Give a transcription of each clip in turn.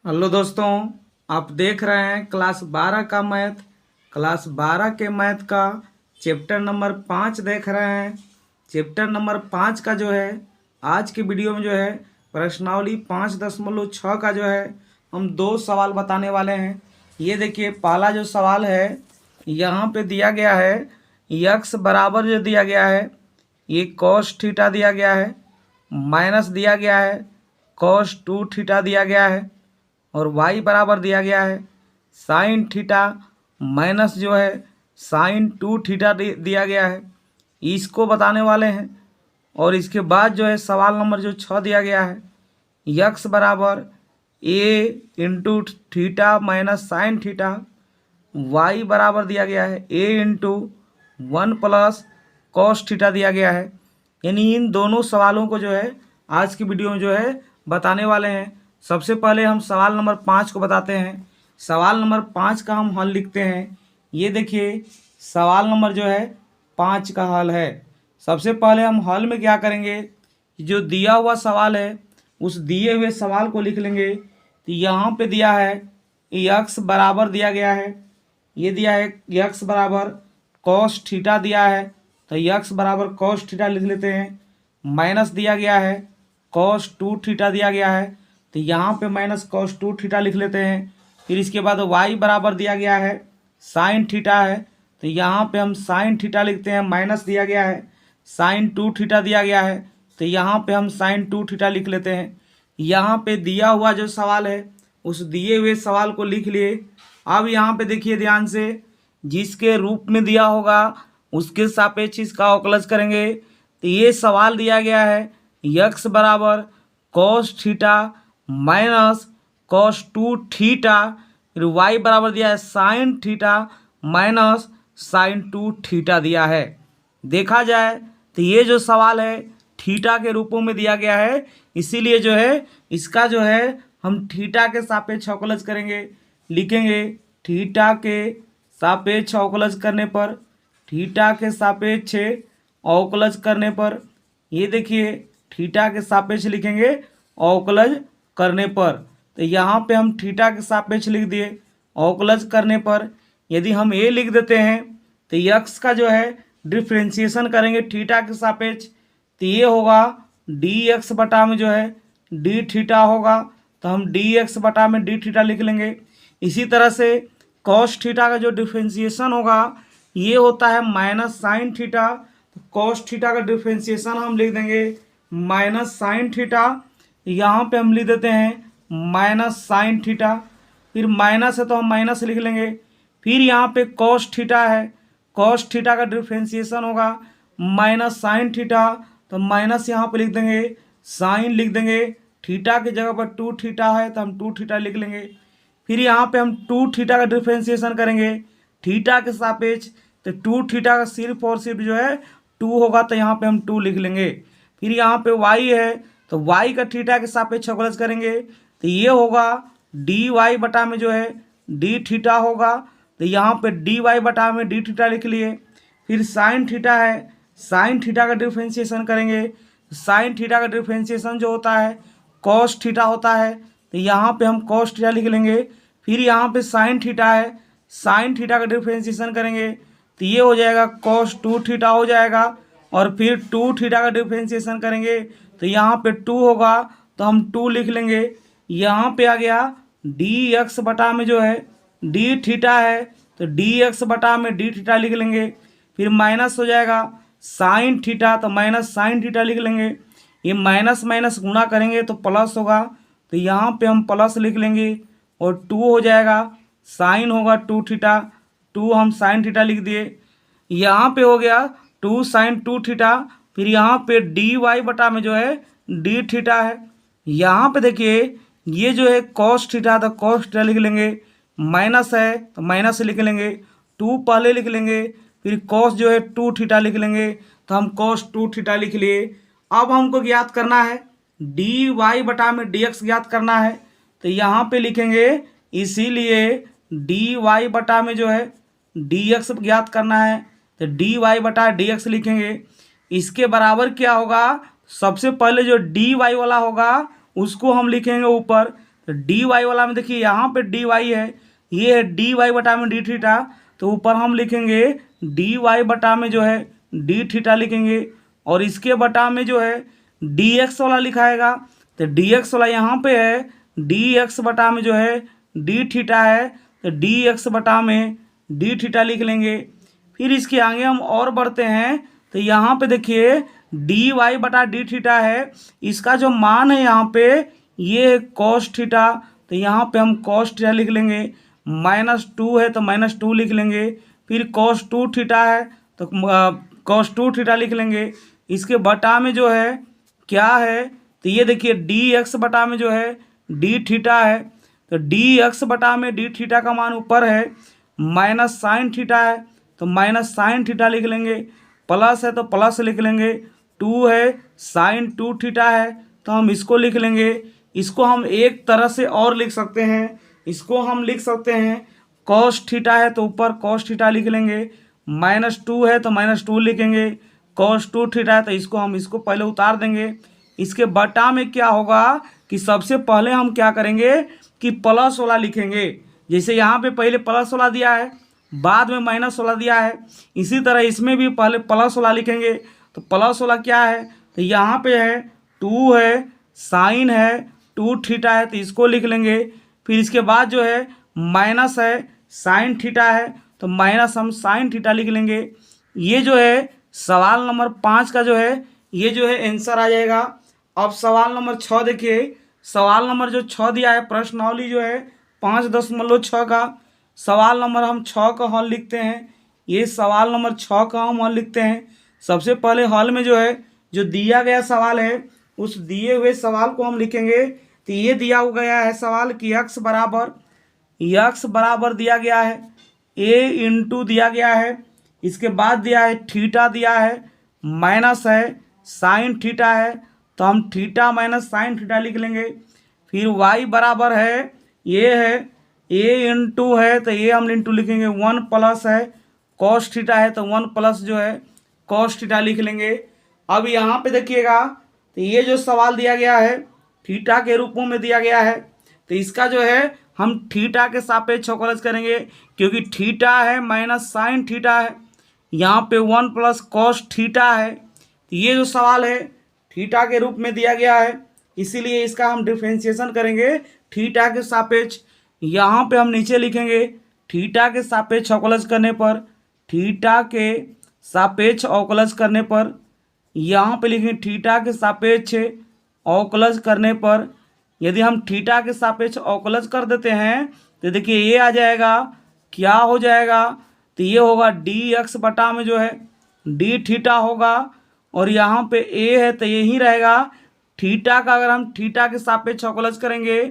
Hello दोस्तों, आप देख रहे हैं क्लास 12 का मैथ। क्लास 12 के मैथ का चैप्टर नंबर 5 देख रहे हैं। चैप्टर नंबर 5 का जो है आज के वीडियो में जो है प्रश्नावली 5.6 का जो है हम दो सवाल बताने वाले हैं। ये देखिए, पहला जो सवाल है यहाँ पे दिया गया है यक्स बराबर जो दिया गया है ये कॉस थीटा दिया गया है, माइनस दिया गया है कॉस 2 थीटा दिया गया है और y बराबर दिया गया है साइन थीटा माइनस जो है साइन 2 थीटा दिया गया है। इसको बताने वाले हैं। और इसके बाद जो है सवाल नंबर जो 6 दिया गया है यक्स बराबर a into theta minus sine theta, y बराबर दिया गया है a into 1 plus cos theta दिया गया है। यानी इन दोनों सवालों को जो है आज की वीडियो में जो है बताने वाले हैं। सबसे पहले हम सवाल नंबर 5 को बताते हैं। सवाल नंबर 5 का हम हल लिखते हैं। ये देखिए, सवाल नंबर जो है 5 का हल है। सबसे पहले हम हल में क्या करेंगे, जो दिया हुआ सवाल है उस दिए हुए सवाल को लिख लेंगे। तो यहाँ पे दिया है यक्स बराबर दिया गया है, ये दिया है यक्स बराबर कॉस थीटा दिया है, तो यक्स बराबर कॉस थीटा लिख लेते हैं। माइनस दिया गया है कॉस 2 थीटा दिया गया है, तो यहाँ पे माइनस कॉस 2 थीटा लिख लेते हैं। फिर इसके बाद y बराबर दिया गया है साइन थीटा है, तो यहाँ पे हम साइन थीटा लिखते हैं। माइनस दिया गया है साइन 2 थीटा दिया गया है, तो यहाँ पे हम साइन 2 थीटा लिख लेते हैं। यहाँ पे दिया हुआ जो सवाल है उस दिए हुए सवाल को लिख लिए। अब यहाँ पे देखिए ध्यान से, जिसके रूप में दिया होगा उसके सापेक्ष इसका अवकलज करेंगे। तो ये सवाल दिया गया है यक्स बराबर cos theta minus cos 2 theta, फिर y बराबर दिया है sine theta minus sine 2 theta दिया है। देखा जाए तो ये जो सवाल है थीटा के रूपों में दिया गया है, इसीलिए जो है इसका जो है हम थीटा के सापेक्ष अवकलज करेंगे। लिखेंगे थीटा के सापेक्ष अवकलज करने पर, थीटा के सापेक्ष अवकलज करने पर, ये देखिए थीटा के सापेक्ष लिखेंगे अवकलज करने पर। तो यहाँ पे हम थीटा के सापेक्ष लिख दिए। अवकलज करने पर यदि हम ए लिख देते हैं तो यक्स का जो है डिफ्रेंशिएशन करेंगे थीटा के सापेक्ष, तो ये होगा डी एक्स बटा में जो है डी थीटा होगा, तो हम डी एक्स बटा में डी थीटा लिख लेंगे। इसी तरह से कॉस थीटा का जो डिफ्रेंशिएशन होगा ये होता है माइनस साइन थीटा, तो कॉस थीटा का डिफ्रेंशिएशन हम लिख देंगे माइनस साइन थीटा। यहाँ पे हम लिख देते हैं माइनस साइन थीटा, फिर माइनस है तो हम माइनस लिख लेंगे। फिर यहाँ पे कॉस थीटा है, कॉस थीटा का डिफ्रेंशिएशन होगा माइनस साइन थीटा, तो माइनस यहाँ पे लिख देंगे, साइन लिख देंगे। थीटा की जगह पर 2 थीटा है तो हम 2 थीटा लिख लेंगे। फिर यहाँ पे हम 2 थीटा का डिफ्रेंशिएशन करेंगे थीटा के सापेक्ष, तो 2 थीटा का सिर्फ और सिर्फ जो है 2 होगा, तो यहाँ पे हम 2 लिख लेंगे। फिर यहाँ पे y है तो y का थीटा के सापेक्ष अवकलज करेंगे, तो ये होगा डी वाई बटा में जो है डी थीटा होगा, तो यहाँ पे डी वाई बटा में डी थीटा लिख लिए। फिर साइन थीटा है, साइन थीटा का डिफ्रेंशिएशन करेंगे, साइन थीटा का डिफ्रेंशिएशन जो होता है कॉस थीटा होता है, तो यहाँ पे हम कॉस थीटा लिख लेंगे। फिर यहाँ पे साइन थीटा है, साइन थीटा का डिफ्रेंशिएशन करेंगे, तो ये हो जाएगा कॉस 2 थीटा हो जाएगा। और फिर 2 थीटा का डिफ्रेंशिएशन करेंगे तो यहाँ पे 2 होगा, तो हम 2 लिख लेंगे। यहाँ पे आ गया डी एक्स बटा में जो है डी थीटा है, तो डी एक्स बटा में डी थीटा लिख लेंगे। फिर माइनस हो जाएगा साइन थीटा, तो माइनस साइन थीटा लिख लेंगे। ये माइनस माइनस गुणा करेंगे तो प्लस होगा, तो यहाँ पे हम प्लस लिख लेंगे। और 2 हो जाएगा, साइन होगा 2 थीटा, 2 हम साइन थीटा लिख दिए। यहाँ पे हो गया 2 साइन 2 थीटा। फिर यहाँ पे डी वाई बटा में जो है डी थीटा है। यहाँ पे देखिए ये जो है कॉस थीटा, तो कॉस थीटा लिख लेंगे। माइनस है तो माइनस लिख लेंगे, 2 पहले लिख लेंगे। फिर कॉस जो है 2 थीटा लिख लेंगे, तो हम कॉस 2 थीटा लिख लिए। अब हमको ज्ञात करना है डी वाई बटा में डी एक्स ज्ञात करना है, तो यहाँ पे लिखेंगे इसीलिए डी वाई बटा में जो है डी एक्स ज्ञात करना है, तो डी वाई बटा डी एक्स लिखेंगे। इसके बराबर क्या होगा, सबसे पहले जो डी वाई वाला होगा उसको हम लिखेंगे ऊपर, तो डी वाई वाला में देखिए यहाँ पे डी वाई है, ये है डी वाई बटा में डी थीटा, तो ऊपर हम लिखेंगे डी वाई बटा में जो है डी थीटा लिखेंगे, और इसके बटा में जो है डी एक्स वाला लिखाएगा। तो डी एक्स वाला यहाँ पे है, डी एक्स बटा में जो है डी थीटा है, तो डी एक्स बटा में डी थीटा लिख लेंगे। फिर इसके आगे हम और बढ़ते हैं, तो यहाँ पे देखिए डी वाई बटा डी थीटा है, इसका जो मान है यहाँ पे ये है कॉस थीटा, तो यहाँ पे हम कॉस थीटा लिख लेंगे। -2 है तो -2 लिख लेंगे। फिर कॉस 2 थीटा है तो कॉस 2 थीटा लिख लेंगे। इसके बटा में जो है क्या है, तो ये देखिए डी एक्स बटा में जो है डी थीटा है, तो डी एक्स बटा में डी थीटा का मान ऊपर है, माइनस साइन थीटा है तो माइनस साइन थीटा लिख लेंगे, प्लस है तो प्लस लिख लेंगे, 2 है साइन 2 थीटा है तो हम इसको लिख लेंगे। इसको हम एक तरह से और लिख सकते हैं, इसको हम लिख सकते हैं कॉस थीटा है तो ऊपर कॉस थीटा लिख लेंगे, -2 है तो -2 लिखेंगे, कॉस 2 थीटा है तो इसको पहले उतार देंगे। इसके बटा में क्या होगा कि सबसे पहले हम क्या करेंगे कि प्लस वाला लिखेंगे। जैसे यहाँ पे पहले प्लस वाला दिया है, बाद में माइनस वाला दिया है, इसी तरह इसमें भी पहले प्लस वाला लिखेंगे। तो प्लस वाला क्या है, तो यहाँ पे है 2 है साइन है 2 थीटा है तो इसको लिख लेंगे। फिर इसके बाद जो है माइनस है साइन थीटा है तो माइनस हम साइन थीटा लिख लेंगे। ये जो है सवाल नंबर 5 का जो है ये जो है आंसर आ जाएगा। अब सवाल नंबर 6 देखिए, सवाल नंबर जो 6 दिया है प्रश्नावली जो है 5.6 का, सवाल नंबर हम 6 का हल लिखते हैं। ये सवाल नंबर 6 का हम हल लिखते हैं। सबसे पहले हल में जो है जो दिया गया सवाल है उस दिए हुए सवाल को हम लिखेंगे। तो ये दिया गया है सवाल कि यक्स बराबर दिया गया है ए इंटू दिया गया है, इसके बाद दिया है थीटा दिया है, माइनस है साइन थीटा है तो हम थीटा माइनस साइन थीटा लिख लेंगे। फिर वाई बराबर है ये है ए इंटू है तो ये हम इंटू लिखेंगे, 1 प्लस है कॉस थीटा है तो 1 प्लस जो है कॉस थीटा लिख लेंगे। अब यहाँ पे देखिएगा तो ये जो सवाल दिया गया है थीटा के रूपों में दिया गया है, तो इसका जो है हम थीटा के सापेक्ष अवकलज करेंगे, क्योंकि थीटा है माइनस साइन थीटा है, यहाँ पे 1 प्लस कॉस थीटा है। तो ये जो सवाल है थीटा के रूप में दिया गया है, इसीलिए इसका हम डिफ्रेंशिएशन करेंगे थीटा के सापेक्ष। यहाँ पे हम नीचे लिखेंगे थीटा के सापेक्ष अवकलज करने पर, थीटा के सापेक्ष अवकलज करने पर, यहाँ पे लिखेंगे थीटा के सापेक्ष अवकलज करने पर। यदि हम थीटा के सापेक्ष अवकलज कर देते हैं तो देखिए ये आ जाएगा, क्या हो जाएगा, तो ये होगा डी एक्स बटा में जो है डी थीटा होगा, और यहाँ पे ए है तो यही रहेगा थीटा का। अगर हम थीटा के सापेक्ष अवकलज करेंगे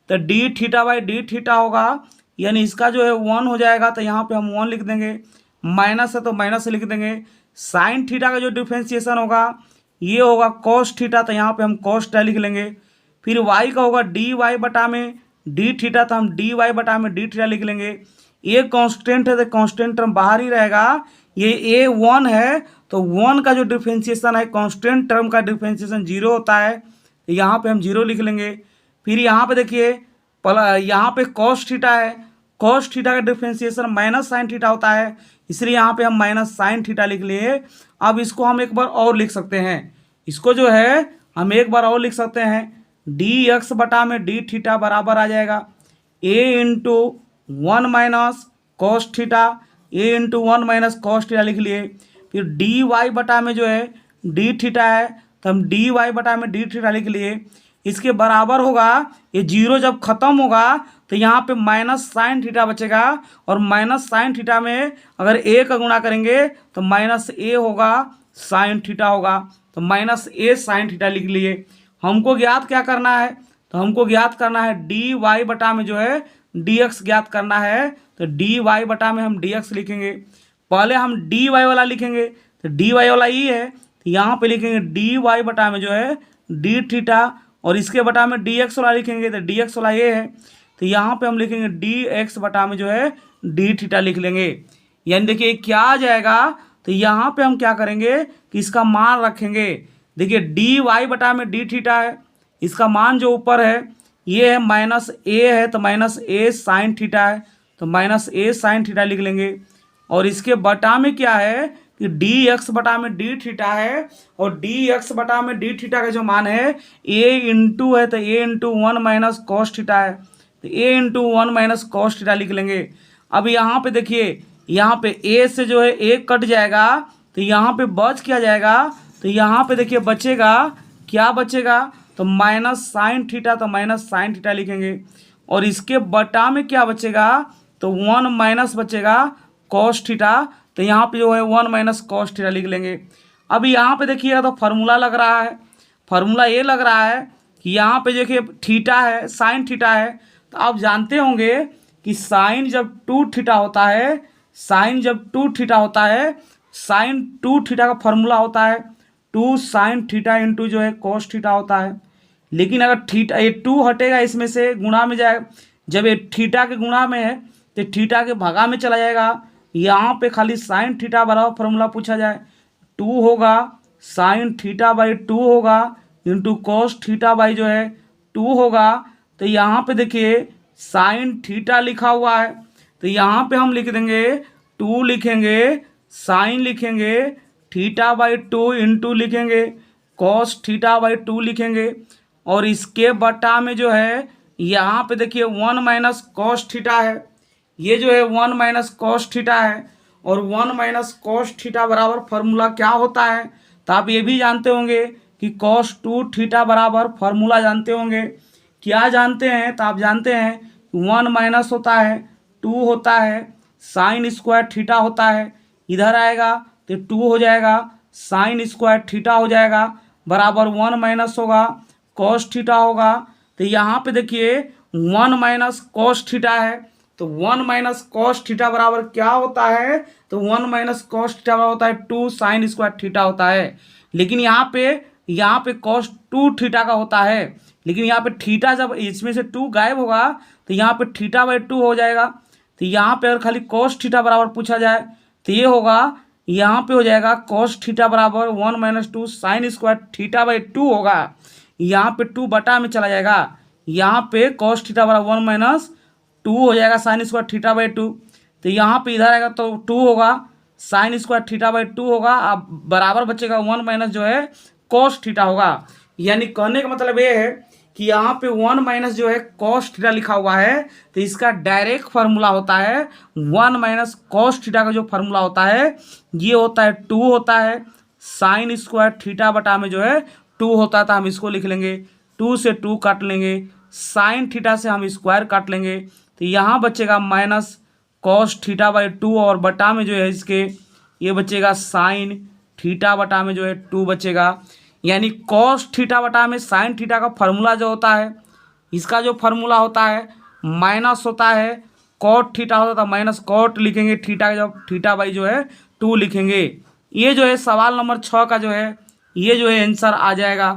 तो D theta by D theta होगा, यानी इसका जो है 1 हो जाएगा, तो यहाँ पे हम 1 लिख देंगे, माइनस है तो माइनस लिख देंगे। साइन थीटा का जो डिफ्रेंशिएशन होगा ये होगा कॉस थीटा, तो यहाँ पे हम कॉस थीटा लिख लेंगे। फिर वाई का होगा डी वाई बटा में डी थीटा, तो हम डी वाई बटा में डी थीटा लिख लेंगे। ये कांस्टेंट है तो कांस्टेंट टर्म बाहर ही रहेगा, ये ए 1 है तो 1 का जो डिफ्रेंशिएशन है कांस्टेंट टर्म का डिफ्रेंशिएशन 0 होता है, तो यहाँ पे हम 0 लिख लेंगे। फिर यहाँ पे देखिए यहाँ पे कॉस थीटा है, कॉस थीटा का डिफ्रेंशिएशन माइनस साइन थीटा होता है, इसलिए यहाँ पे हम माइनस साइन थीटा लिख लिए। अब इसको हम एक बार और लिख सकते हैं, इसको जो है हम एक बार और लिख सकते हैं, डी एक्स बटा में डी थीटा बराबर आ जाएगा ए इंटू 1 माइनस कॉस थीटा, ए इंटू 1 माइनस कॉस थीटा लिख लिए। फिर डी वाई बटा में जो है डी थीटा है तो हम डी वाई बटा में डी थीटा लिख लिए। इसके बराबर होगा, ये 0 जब खत्म होगा तो यहाँ पे माइनस साइन थीटा बचेगा, और माइनस साइन थीटा में अगर ए का गुणा करेंगे तो माइनस ए होगा साइन थीटा होगा, तो माइनस ए साइन थीटा लिख लिए। हमको ज्ञात क्या करना है, तो हमको ज्ञात करना है डी वाई बटा में जो है डी एक्स ज्ञात करना है, तो डी वाई बटा में हम डी एक्स लिखेंगे। पहले हम डी वाई वाला लिखेंगे, तो डी वाई वाला ये है, तो यहाँ पे लिखेंगे डी वाई बटा में जो है डी थीटा, और इसके बटा में डी एक्स वाला लिखेंगे तो डी एक्स वाला ये है, तो यहाँ पे हम लिखेंगे डी एक्स बटा में जो है डी थीटा लिख लेंगे। यानी देखिए क्या आ जाएगा, तो यहाँ पे हम क्या करेंगे कि इसका मान रखेंगे। देखिए डी वाई बटा में डी थीटा है, इसका मान जो ऊपर है ये है माइनस ए है तो माइनस ए साइन थीटा है, तो माइनस ए साइन थीटा लिख लेंगे। और इसके बटा में क्या है कि डी एक्स बटा में डी थीटा है, और डी एक्स बटा में डी थीटा का जो मान है ए इंटू है तो A into one minus cos theta है, तो A into one minus cos theta लिख लेंगे। अब यहाँ पे देखिए, यहाँ पे ए से जो है ए कट जाएगा तो यहाँ पे बच क्या जाएगा, तो यहाँ पे देखिए बचेगा, क्या बचेगा, तो माइनस साइन थीटा, तो माइनस साइन थीटा लिखेंगे। और इसके बटा में क्या बचेगा, तो वन माइनस बचेगा कॉस थीटा, तो यहाँ पे जो है वन माइनस कॉस थीटा लिख लेंगे। अब यहाँ पे देखिएगा तो फार्मूला लग रहा है, फार्मूला ये लग रहा है कि यहाँ पे देखिए थीटा है, साइन थीटा है, तो आप जानते होंगे कि साइन जब टू थीटा होता है, साइन जब टू थीटा होता है, साइन टू थीटा का फार्मूला होता है टू साइन थीटा इंटू जो है कॉस थीटा होता है। लेकिन अगर थीटा ये टू हटेगा इसमें से, गुणा में जाएगा, जब ये थीटा के गुणा में है तो थीटा के भागा में चला जाएगा। यहाँ पे खाली साइन थीटा बराबर फार्मूला पूछा जाए, टू होगा साइन थीटा बाई टू होगा इंटू कॉस थीटा बाई जो है टू होगा। तो यहाँ पे देखिए साइन थीटा लिखा हुआ है, तो यहाँ पे हम लिख देंगे टू लिखेंगे, साइन लिखेंगे, थीटा बाई टू इंटू लिखेंगे, कॉस थीटा बाई टू लिखेंगे। और इसके बटा में जो है यहाँ पे देखिए वन माइनस कॉस थीटा है, ये जो है वन माइनस कॉस थीटा है, और वन माइनस कॉस थीटा बराबर फार्मूला क्या होता है, तो आप ये भी जानते होंगे कि कॉस टू थीटा बराबर फार्मूला जानते होंगे, क्या जानते हैं, तो आप जानते हैं वन माइनस होता है, टू होता है, साइन स्क्वायर थीटा होता है, इधर आएगा तो टू हो जाएगा, साइन स्क्वायर थीटा हो जाएगा, बराबर वन माइनस होगा कॉस थीटा होगा। तो यहाँ पे देखिए वन माइनस कॉस थीटा है, तो वन माइनस कॉस थीटा बराबर क्या होता है, तो वन माइनस कॉस थीटा बराबर होता है टू साइन स्क्वायर थीटा होता है। लेकिन यहाँ पे कॉस टू थीटा का होता है, लेकिन यहाँ पे थीटा जब इसमें से टू गायब होगा तो यहाँ पे थीटा बाई टू हो जाएगा। तो यहाँ पे अगर खाली कॉस थीटा बराबर पूछा जाए तो ये होगा, यहाँ पे हो जाएगा कॉस थीटा बराबर one minus two sine square theta by two होगा, यहाँ पे टू बटा में चला जाएगा, यहाँ पे कॉस थीटा बराबर वन माइनस टू हो जाएगा sine square theta by two, तो यहाँ पे इधर आएगा तो टू होगा, sine square theta by two होगा, अब बराबर बचेगा वन माइनस जो है कॉस थीटा होगा। यानी कहने का मतलब ये है कि यहाँ पे वन माइनस जो है कॉस थीटा लिखा हुआ है, तो इसका डायरेक्ट फार्मूला होता है वन माइनस कॉस थीटा का जो फार्मूला होता है ये होता है टू होता है, साइन स्क्वायर थीटा बटा में जो है टू होता है, तो हम इसको लिख लेंगे, टू से टू काट लेंगे, साइन थीटा से हम स्क्वायर काट लेंगे, तो यहाँ बचेगा minus cos theta by two, और बटा में जो है इसके ये बचेगा साइन थीटा बटा में जो है टू बचेगा। यानी कॉस थीटा बटा में साइन थीटा का फार्मूला जो होता है, इसका जो फार्मूला होता है माइनस होता है कॉट थीटा होता था, माइनस कॉट लिखेंगे, थीटा जब थीटा बाई जो है टू लिखेंगे। ये जो है सवाल नंबर 6 का जो है ये जो है आंसर आ जाएगा।